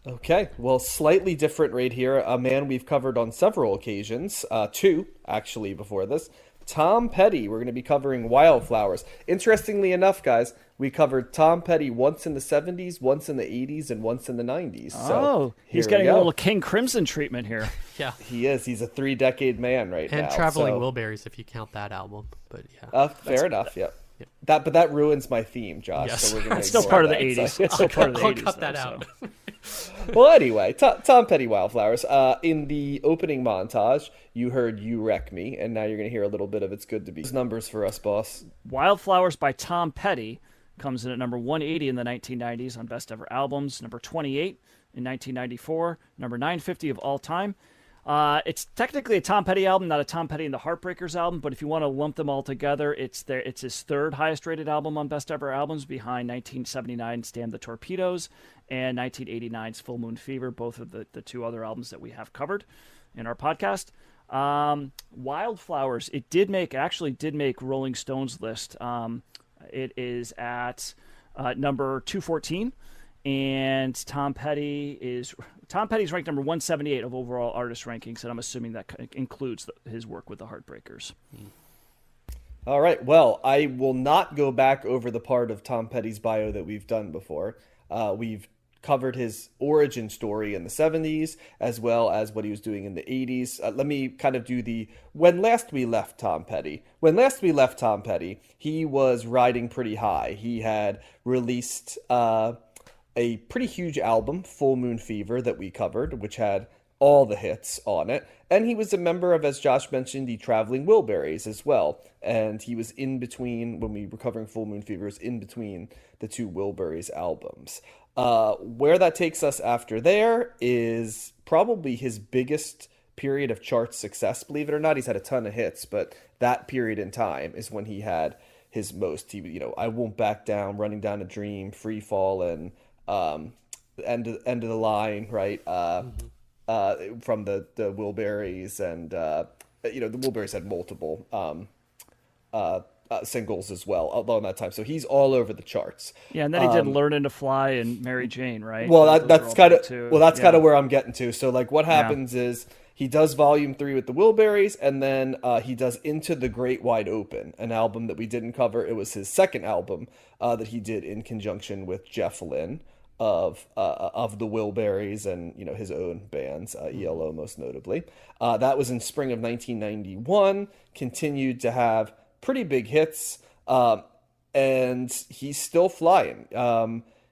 Okay, well, slightly different right here. A man we've covered on several occasions, two actually before this. Tom Petty. We're going to be covering Wildflowers. Interestingly enough, guys, we covered Tom Petty once in the 70s, once in the 80s, and once in the 90s. So he's here we getting a go. little King Crimson treatment here. Yeah. He is. He's a 3-decade man right now. And Traveling so. Wilburys, if you count that album. But yeah. Fair enough, yeah. That ruins my theme, Josh. Yes. So we're gonna It's still ignore part of the that. 80s. It's still part of the I'll 80s. cut that out. Well, anyway, Tom Petty Wildflowers. In the opening montage, you heard You Wreck Me, and now you're going to hear a little bit of It's Good to Be. Numbers for us, boss. Wildflowers by Tom Petty comes in at number 180 in the 1990s on Best Ever Albums, number 28 in 1994, number 950 of all time. It's technically a Tom Petty album, not a Tom Petty and the Heartbreakers album, but if you want to lump them all together, it's his third highest rated album on Best Ever Albums, behind 1979's Stand the Torpedoes and 1989's Full Moon Fever, both of the two other albums that we have covered in our podcast. Wildflowers, it did make Rolling Stone's list. It is at number 214. And Tom Petty's ranked number 178 of overall artist rankings, and I'm assuming that includes his work with the Heartbreakers. All right. Well, I will not go back over the part of Tom Petty's bio that we've done before. We've covered his origin story in the 70s, as well as what he was doing in the 80s. Let me kind of do when last we left Tom Petty. When last we left Tom Petty, he was riding pretty high. He had released a pretty huge album, Full Moon Fever, that we covered, which had all the hits on it. And he was a member of, as Josh mentioned, the Traveling Wilburys as well. And he was in between, when we were covering Full Moon Fever, was in between the two Wilburys albums. Where that takes us after there is probably his biggest period of chart success, believe it or not. He's had a ton of hits, but that period in time is when he had his most. I Won't Back Down, Running Down a Dream, Free Fall, and end of the line, right? From the Wilburys, and the Wilburys had multiple singles as well along that time, so he's all over the charts. Yeah, and then he did "Learning to Fly" and "Mary Jane," right? Well, that's kind of where I'm getting to. So, like, what happens is he does Volume 3 with the Wilburys, and then he does Into the Great Wide Open, an album that we didn't cover. It was his second album that he did in conjunction with Jeff Lynne of the Wilburys and his own bands, ELO most notably. That was in spring of 1991. Continued to have pretty big hits, and he's still flying.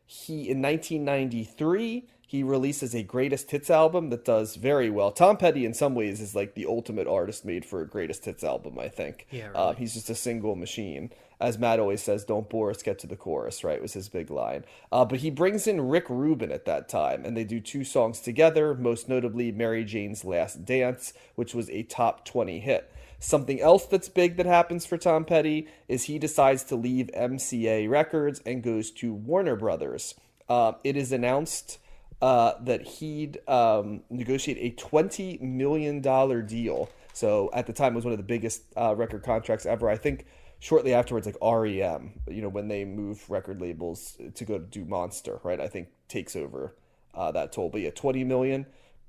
He in 1993 he releases a greatest hits album that does very well. Tom Petty in some ways is like the ultimate artist made for a greatest hits album, I think. Yeah, really. He's just a single machine. As Matt always says, don't bore us, get to the chorus, right, was his big line. But he brings in Rick Rubin at that time, and they do two songs together, most notably Mary Jane's Last Dance, which was a top 20 hit. Something else that's big that happens for Tom Petty is he decides to leave MCA Records and goes to Warner Brothers. It is announced that he'd negotiate a $20 million deal. So at the time, it was one of the biggest record contracts ever. I think shortly afterwards, like REM, when they move record labels to go to do Monster, right? I think takes over that toll. But yeah, $20 million,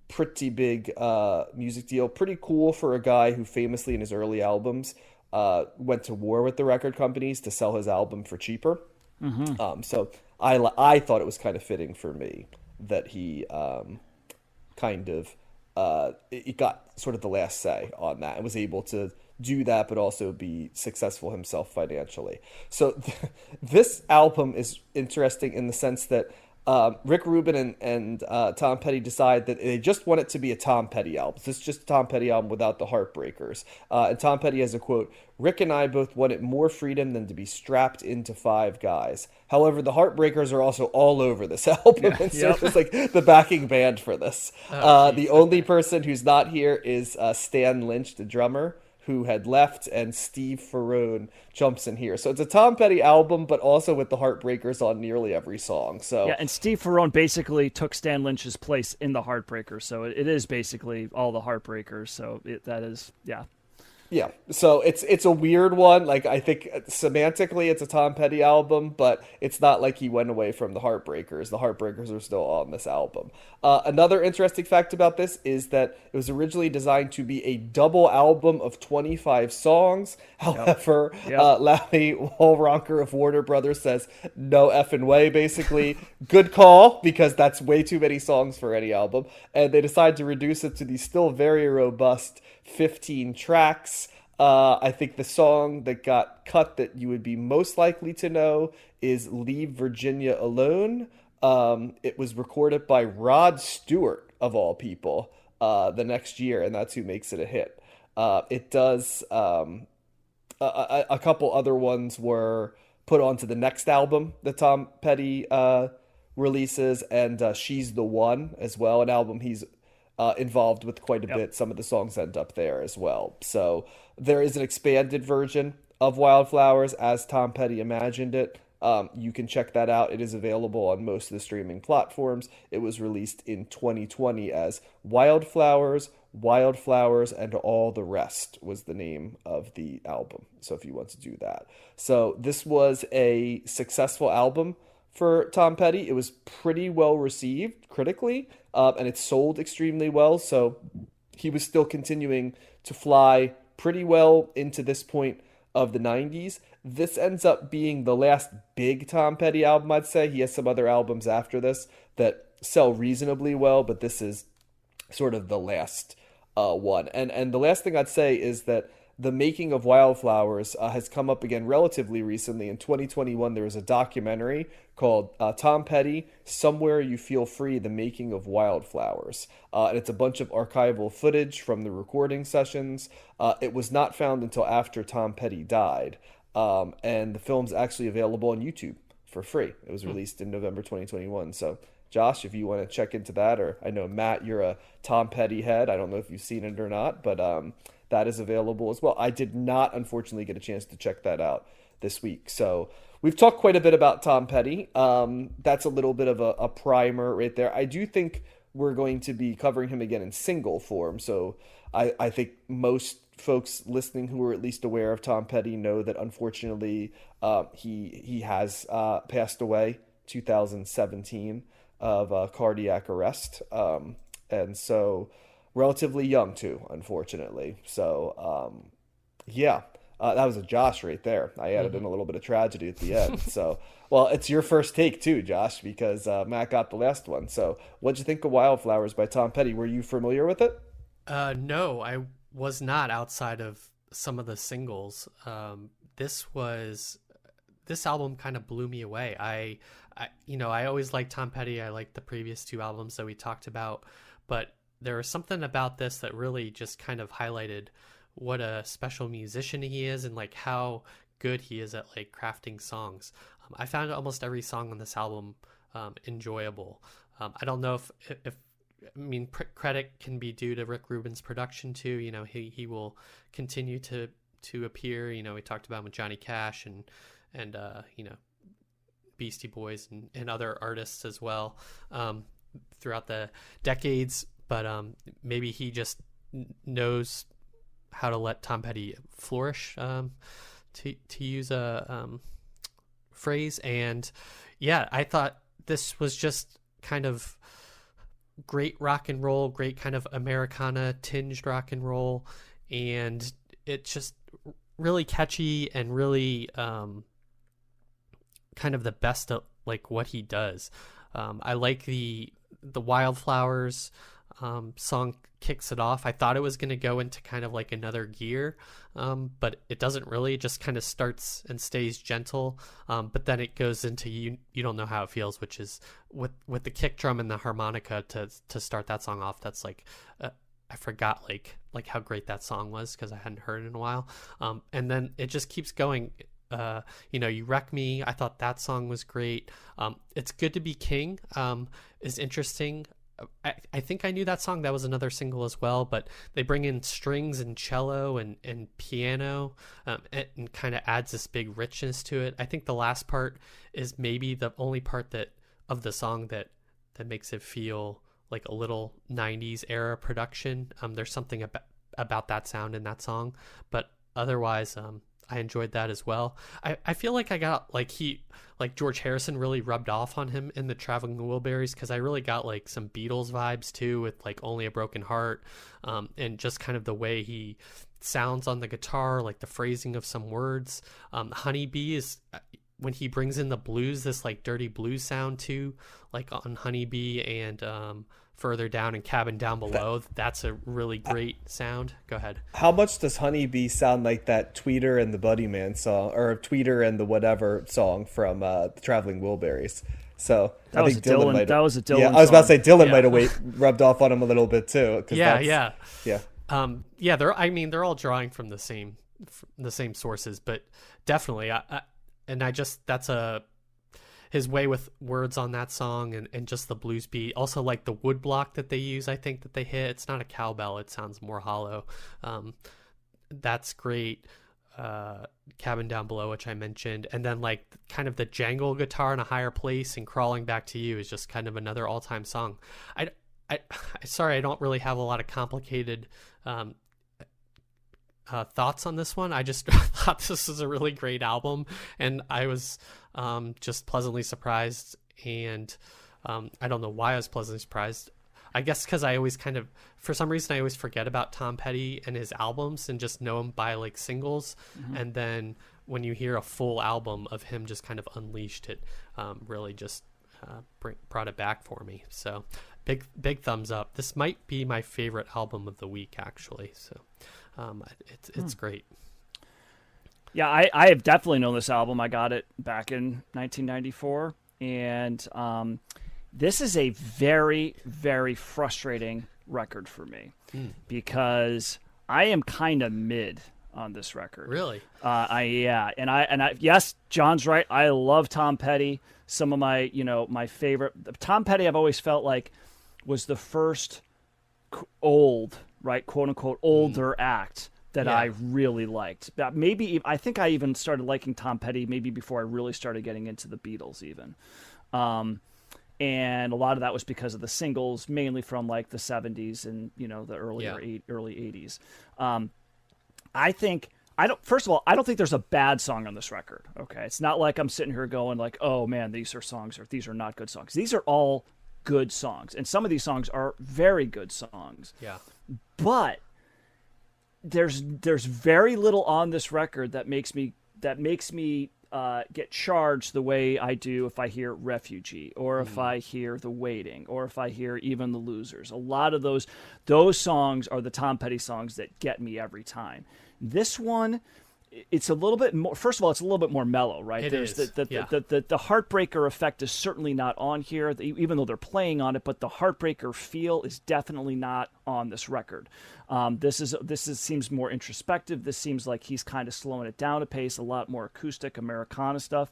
pretty big music deal. Pretty cool for a guy who famously in his early albums went to war with the record companies to sell his album for cheaper. Mm-hmm. So I thought it was kind of fitting for me that he it got sort of the last say on that and was able to do that, but also be successful himself financially. So this album is interesting in the sense that Rick Rubin and Tom Petty decide that they just want it to be a Tom Petty album. This is just a Tom Petty album without the Heartbreakers. And Tom Petty has a quote, "Rick and I both wanted more freedom than to be strapped into five guys. However, the Heartbreakers are also all over this album and serve as like the backing band for this. The only person who's not here is Stan Lynch, the drummer, who had left, and Steve Ferrone jumps in here. So it's a Tom Petty album, but also with the Heartbreakers on nearly every song. So yeah, and Steve Ferrone basically took Stan Lynch's place in the Heartbreakers. So it is basically all the Heartbreakers. So that is. Yeah, so it's a weird one. Like I think semantically it's a Tom Petty album, but it's not like he went away from the Heartbreakers. The Heartbreakers are still on this album. Another interesting fact about this is that it was originally designed to be a double album of 25 songs. However, Yep. Larry Walronker of Warner Brothers says no effing way. Basically, good call because that's way too many songs for any album, and they decided to reduce it to the still very robust 15 tracks. I think the song that got cut that you would be most likely to know is Leave Virginia Alone. It was recorded by Rod Stewart, of all people, the next year, and that's who makes it a hit. It does. A couple other ones were put onto the next album that Tom Petty releases, and She's the One as well, an album he's involved with quite a Yep. bit. Some of the songs end up there as well. So there is an expanded version of Wildflowers as Tom Petty imagined it. You can check that out. It is available on most of the streaming platforms. It was released in 2020 as Wildflowers, Wildflowers, and All the Rest was the name of the album. So if you want to do that. So this was a successful album for Tom Petty. It was pretty well received critically, and it sold extremely well. So he was still continuing to fly pretty well into this point of the 90s. This ends up being the last big Tom Petty album, I'd say. He has some other albums after this that sell reasonably well, but this is sort of the last one. And the last thing I'd say is that the making of Wildflowers has come up again relatively recently. In 2021, there was a documentary called Tom Petty, Somewhere You Feel Free, The Making of Wildflowers. And it's a bunch of archival footage from the recording sessions. It was not found until after Tom Petty died. And the film's actually available on YouTube for free. It was released in November 2021. So Josh, if you want to check into that, or I know Matt, you're a Tom Petty head. I don't know if you've seen it or not, but that is available as well. I did not, unfortunately, get a chance to check that out this week. So we've talked quite a bit about Tom Petty. That's a little bit of a primer right there. I do think we're going to be covering him again in single form. So I think most folks listening who are at least aware of Tom Petty know that unfortunately he has passed away 2017 of cardiac arrest. And so relatively young too, unfortunately. So yeah, that was a Josh right there. I added in a little bit of tragedy at the end. So, well, it's your first take too, Josh, because Matt got the last one. So what'd you think of Wildflowers by Tom Petty? Were you familiar with it? No, I was not, outside of some of the singles. This album kind of blew me away. I always liked Tom Petty. I liked the previous two albums that we talked about, but there was something about this that really just kind of highlighted what a special musician he is, and like how good he is at like crafting songs. I found almost every song on this album enjoyable. I don't know if I mean, credit can be due to Rick Rubin's production too. You know, he will continue to appear. You know, we talked about him with Johnny Cash and Beastie Boys and other artists as well throughout the decades. But maybe he just knows how to let Tom Petty flourish, to use a phrase. And yeah, I thought this was just kind of great rock and roll, great kind of Americana tinged rock and roll, and it's just really catchy and really kind of the best of like what he does. I like the Wildflowers song kicks it off. I thought it was going to go into kind of like another gear, but it doesn't really. It just kind of starts and stays gentle, but then it goes into you don't know how it feels, which is with the kick drum and the harmonica to start that song off. That's like I forgot like how great that song was because I hadn't heard it in a while, and then it just keeps going. You Wreck Me, I thought that song was great. It's Good to Be King is interesting. I think I knew that song. That was another single as well, but they bring in strings and cello and piano, and kind of adds this big richness to it. I think the last part is maybe the only part of the song that makes it feel like a little 90s era production. There's something about that sound in that song, but otherwise, I enjoyed that as well. I feel like I got like George Harrison really rubbed off on him in the Traveling Wilburys, because I really got like some Beatles vibes too, with like Only a Broken Heart, and just kind of the way he sounds on the guitar, like the phrasing of some words. Honeybee is when he brings in the blues, this like dirty blues sound too, like on Honeybee and further down in Cabin Down Below. That's a really great sound. Go ahead. How much does Honeybee sound like that Tweeter and the Buddy Man song, or Tweeter and the whatever song from the Traveling Wilburys? So That I was think a Dylan Dylan. might. That was a Dylan. Yeah, I was about to say Dylan Yeah. might have rubbed off on him a little bit too. Yeah, yeah. They're all drawing from the same sources, but definitely that's his way with words on that song, and just the blues beat. Also like the wood block that they use, I think that they hit. It's not a cowbell, it sounds more hollow. That's great. Cabin Down Below, which I mentioned, and then like kind of the jangle guitar in a higher place and Crawling Back to You is just kind of another all-time song. Sorry, I don't really have a lot of complicated thoughts on this one. I just thought this was a really great album, and I was just pleasantly surprised. And I don't know why I was pleasantly surprised. I guess because I always for some reason, I always forget about Tom Petty and his albums and just know him by like singles. Mm-hmm. And then when you hear a full album of him just kind of unleashed it, really just brought it back for me. So big thumbs up. This might be my favorite album of the week, actually. So it's great. Yeah, I have definitely known this album. I got it back in 1994, and this is a very, very frustrating record for me because I am kind of mid on this record. Really? Yes, John's right. I love Tom Petty. Some of my, my favorite Tom Petty, I've always felt like was the first old, right, quote unquote, older act that I really liked. Maybe I think I even started liking Tom Petty maybe before I really started getting into the Beatles even. And a lot of that was because of the singles, mainly from like the 70s and, the early 80s. First of all, I don't think there's a bad song on this record. Okay. It's not like I'm sitting here going like, oh man, these are not good songs. These are all good songs. And some of these songs are very good songs. Yeah. But there's very little on this record that makes me get charged the way I do if I hear Refugee, or if I hear The Waiting, or if I hear even The Losers. A lot of those songs are the Tom Petty songs that get me every time. This one, it's a little bit more. First of all, it's a little bit more mellow, right? The Heartbreaker effect is certainly not on here, even though they're playing on it. But the Heartbreaker feel is definitely not on this record. This seems more introspective. This seems like he's kind of slowing it down a pace. A lot more acoustic Americana stuff,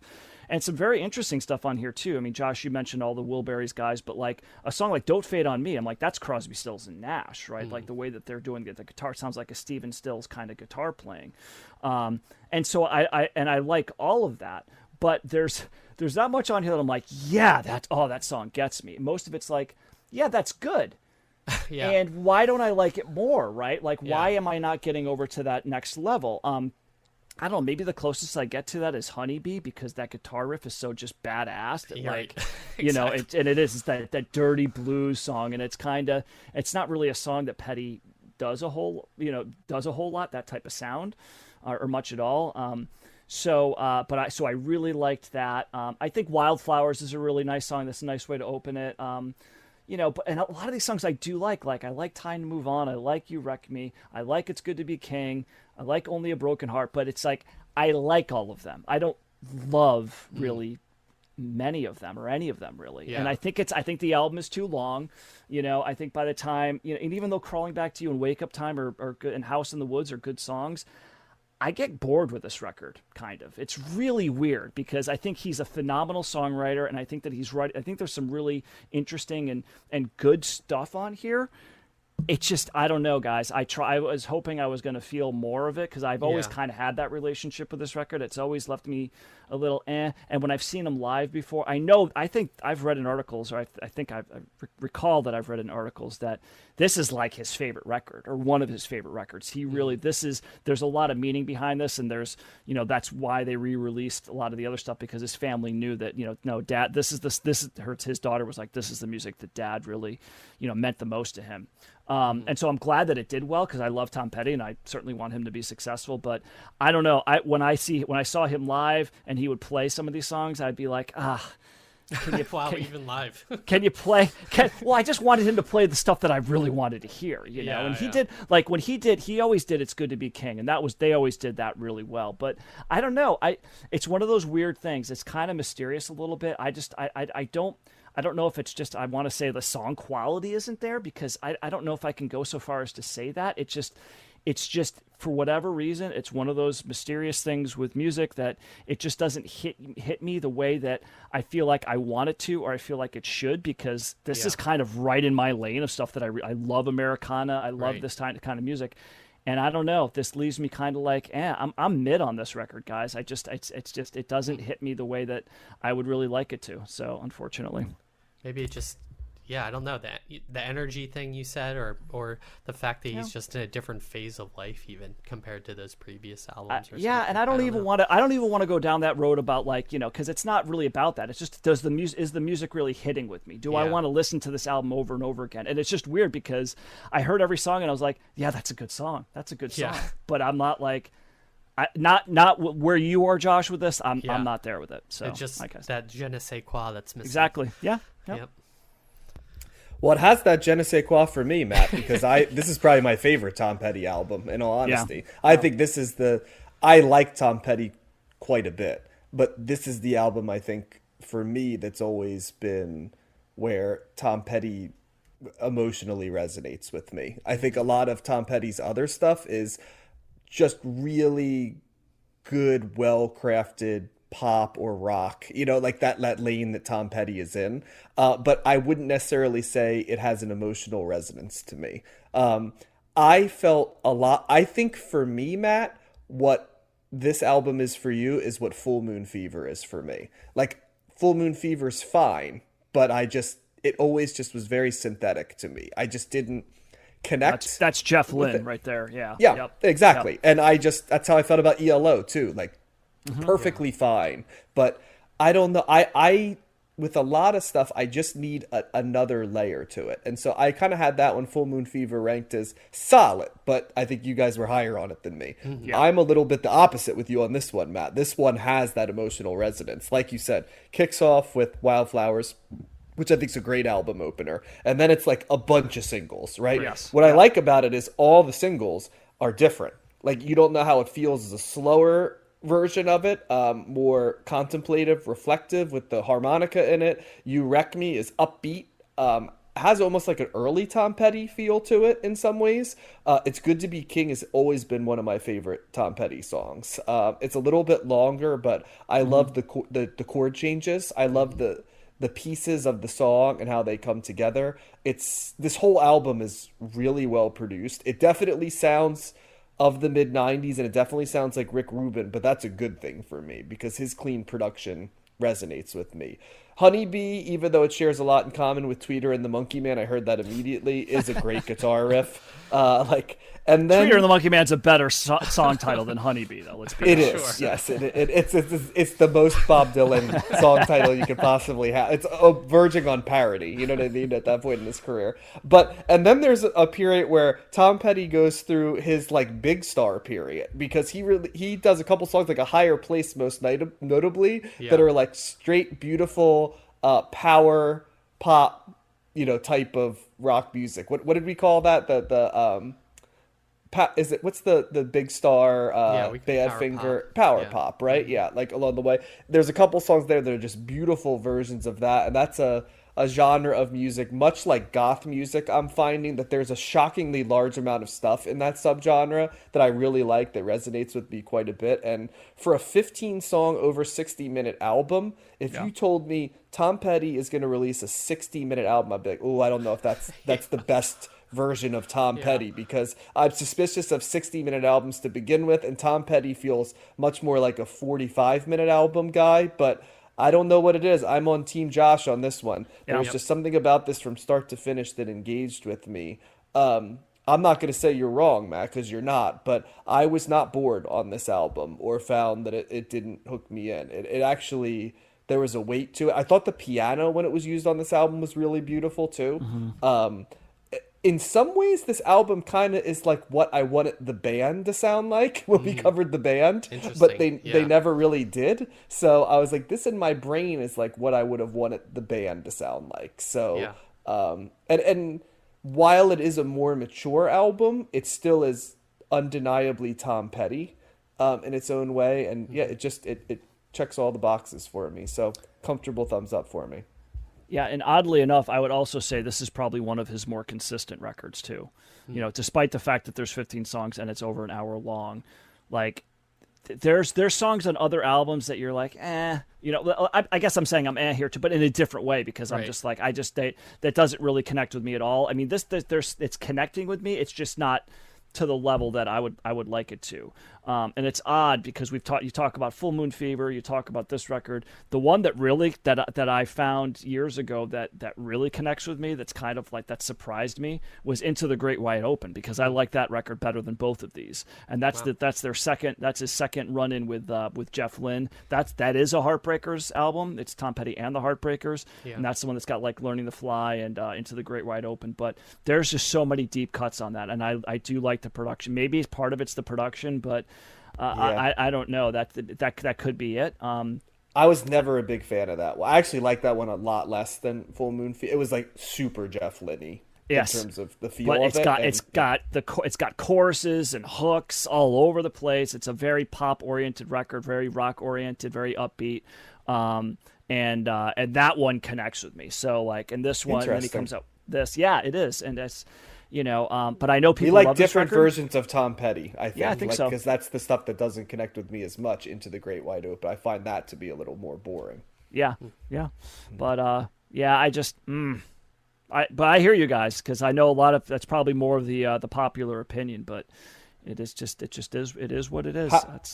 and some very interesting stuff on here too. I mean, Josh, you mentioned all the Wilburys guys, but like a song like "Don't Fade on Me," I'm like, that's Crosby, Stills, and Nash, right? Like the way that they're doing it, the guitar sounds like a Stephen Stills kind of guitar playing. And so I like all of that, but there's not much on here that I'm like, yeah, that song gets me. Most of it's like, yeah, that's good. Yeah. And why don't I like it more, right? Like, why am I not getting over to that next level? I don't know, maybe the closest I get to that is Honeybee, because that guitar riff is so just badass that, like, Exactly. it's that dirty blues song, and it's not really a song that Petty does a whole lot, that type of sound, or much at all. So I really liked that. I think Wildflowers is a really nice song. That's a nice way to open it. And a lot of these songs I do like I like Time to Move On. I like You Wreck Me. I like It's Good to Be King. I like Only a Broken Heart, but it's like, I like all of them. I don't love really many of them, or any of them really. Yeah. And I think the album is too long. I think by the time, and even though Crawling Back to You and Wake Up Time are good, and House in the Woods are good songs, I get bored with this record, kind of. It's really weird, because I think he's a phenomenal songwriter, and I think that he's right. I think there's some really interesting and good stuff on here, it's just, I don't know, guys. I was hoping I was going to feel more of it because I've always Yeah. kind of had that relationship with this record. It's always left me a little eh. And when I've seen him live before, I think I've read in articles, or I think I recall that I've read in articles that this is like his favorite record or one of his favorite records. He really, there's a lot of meaning behind this, and there's, that's why they re-released a lot of the other stuff, because his family knew that, no, Dad, his daughter was like, this is the music that Dad really, meant the most to him. And so I'm glad that it did well, because I love Tom Petty and I certainly want him to be successful. But I don't know. When I saw him live and he would play some of these songs, I'd be like, can you, Wow, even live. can you play? Well, I just wanted him to play the stuff that I really wanted to hear, Yeah, And he yeah. did, he always did "It's Good to Be King," and they always did that really well. But I don't know. It's one of those weird things. It's kind of mysterious a little bit. I don't know if it's just, I want to say the song quality isn't there, because I don't know if I can go so far as to say that. It's just for whatever reason, it's one of those mysterious things with music that it just doesn't hit me the way that I feel like I want it to, or I feel like it should, because this is kind of right in my lane of stuff that I love Americana. I love this kind of music. And I don't know, this leaves me kind of like, I'm mid on this record, guys. It doesn't hit me the way that I would really like it to. So unfortunately, Maybe it just, I don't know, that the energy thing you said, or the fact that he's just in a different phase of life, even compared to those previous albums. Or yeah, something. and I don't even want to go down that road about, like, because it's not really about that. It's just, is the music really hitting with me? Do I want to listen to this album over and over again? And it's just weird, because I heard every song and I was like, yeah, that's a good song. That's a good song. Yeah. But I'm not like, not where you are, Josh, with this. I'm not there with it. So it's just like that je ne sais quoi that's missing. Exactly. Yeah. Yep. Well, it has that je ne sais quoi for me, Matt, because this is probably my favorite Tom Petty album, in all honesty. I think this is I like Tom Petty quite a bit, but this is the album, I think, for me, that's always been where Tom Petty emotionally resonates with me. I think a lot of Tom Petty's other stuff is just really good, well-crafted pop or rock, like that lane that Tom Petty is in. But I wouldn't necessarily say it has an emotional resonance to me. I felt a lot. I think for me, Matt, what this album is for you is what Full Moon Fever is for me. Like, Full Moon Fever's fine, but it always just was very synthetic to me. I just didn't connect. That's Jeff Lynne right there. Yeah. Yeah, Yep. exactly. Yep. And that's how I felt about ELO too. Like, perfectly fine. But I don't know. I with a lot of stuff, I just need another layer to it. And so I kind of had that one, Full Moon Fever, ranked as solid, but I think you guys were higher on it than me. Yeah. I'm a little bit the opposite with you on this one, Matt. This one has that emotional resonance. Like you said, kicks off with Wildflowers, which I think is a great album opener. And then it's like a bunch of singles, right? Yes. What I like about it is all the singles are different. Like, you don't know how it feels as a slower version of it, more contemplative, reflective with the harmonica in it. You Wreck Me is upbeat, has almost like an early Tom Petty feel to it in some ways. It's Good to Be King has always been one of my favorite Tom Petty songs. It's a little bit longer, but I love the chord changes. I love the pieces of the song and how they come together. This whole album is really well produced. It definitely sounds of the mid 90s, and it definitely sounds like Rick Rubin, but that's a good thing for me because his clean production resonates with me. Honeybee, even though it shares a lot in common with Tweeter and the Monkey Man, I heard that immediately, is a great guitar riff. And then Tweeter and the Monkey Man's a better song title than Honeybee, though. Let's be it honest. is, yes. It's the most Bob Dylan song title you could possibly have. It's verging on parody, you know what I mean, at that point in his career. And then there's a period where Tom Petty goes through his like big star period because he does a couple songs like A Higher Place, most notably, that are like straight beautiful power pop, type of rock music. What did we call that? What's the big star Badfinger power pop, right? Yeah, like along the way. There's a couple songs there that are just beautiful versions of that, and that's a genre of music, much like goth music. I'm finding that there's a shockingly large amount of stuff in that subgenre that I really like, that resonates with me quite a bit. And for a 15-song, over 60-minute album, if you told me Tom Petty is going to release a 60-minute album, I'd be like, oh, I don't know if that's the best version of Tom Petty, because I'm suspicious of 60-minute albums to begin with, and Tom Petty feels much more like a 45-minute album guy, but I don't know what it is. I'm on Team Josh on this one. There was just something about this from start to finish that engaged with me. I'm not going to say you're wrong, Matt, because you're not, but I was not bored on this album or found that it didn't hook me in. It actually, there was a weight to it. I thought the piano when it was used on this album was really beautiful too. In some ways, this album kind of is like what I wanted the band to sound like when we covered the band, but they never really did. So I was like, this in my brain is like what I would have wanted the band to sound like. So, and while it is a more mature album, it still is undeniably Tom Petty in its own way. And it checks all the boxes for me. So comfortable thumbs up for me. Yeah, and oddly enough, I would also say this is probably one of his more consistent records too. You know, despite the fact that there's 15 songs and it's over an hour long, like there's songs on other albums that you're like, you know, I guess I'm saying I'm here too, but in a different way, because I'm just like, that doesn't really connect with me at all. I mean, it's connecting with me. It's just not to the level that I would like it to. And it's odd because you talk about Full Moon Fever, you talk about this record. The one that really that I found years ago that really connects with me, that's kind of like that surprised me, was Into the Great Wide Open, because I like that record better than both of these. And that's his second run in with Jeff Lynne. That is a Heartbreakers album. It's Tom Petty and the Heartbreakers, and that's the one that's got like Learning to Fly and Into the Great Wide Open. But there's just so many deep cuts on that, and I do like the production. Maybe part of it's the production, but I don't know. That could be it. I was never a big fan of that. Well, I actually like that one a lot less than Full Moon. It was like super Jeff Lynne in terms of the feel of it. It's got choruses and hooks all over the place. It's a very pop oriented record, very rock oriented, very upbeat. And that one connects with me. So like, and this one, when he comes out, it is, and it's. You know, but I know people like love different this record. versions of Tom Petty. I think. Yeah, I think so. Because that's the stuff that doesn't connect with me as much. Into the Great Wide Open, I find that to be a little more boring. Yeah. But I just, but I hear you guys, because I know a lot of that's probably more of the popular opinion, but it is what it is.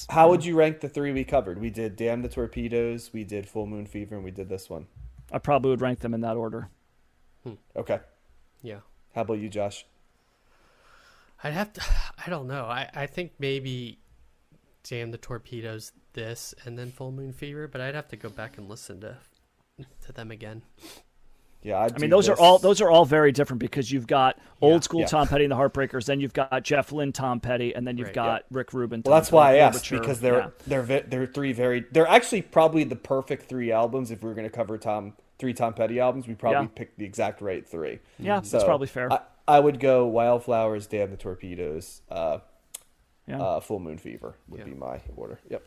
How would you rank the three we covered? We did Damn the Torpedoes, we did Full Moon Fever, and we did this one. I probably would rank them in that order. Okay. Yeah. How about you, Josh? I don't know. I think maybe Damn the Torpedoes this and then Full Moon Fever, but I'd have to go back and listen to them again. Yeah, I mean those are all very different, because you've got old school Tom Petty and the Heartbreakers, then you've got Jeff Lynne Tom Petty, and then you've got Rick Rubin. Well, that's why I asked, because they're three they're actually probably the perfect three albums. If we were going to cover three Tom Petty albums, we probably picked the exact right three. Yeah, so that's probably fair. I would go Wildflowers, Damn the Torpedoes, Full Moon Fever would be my order. Yep.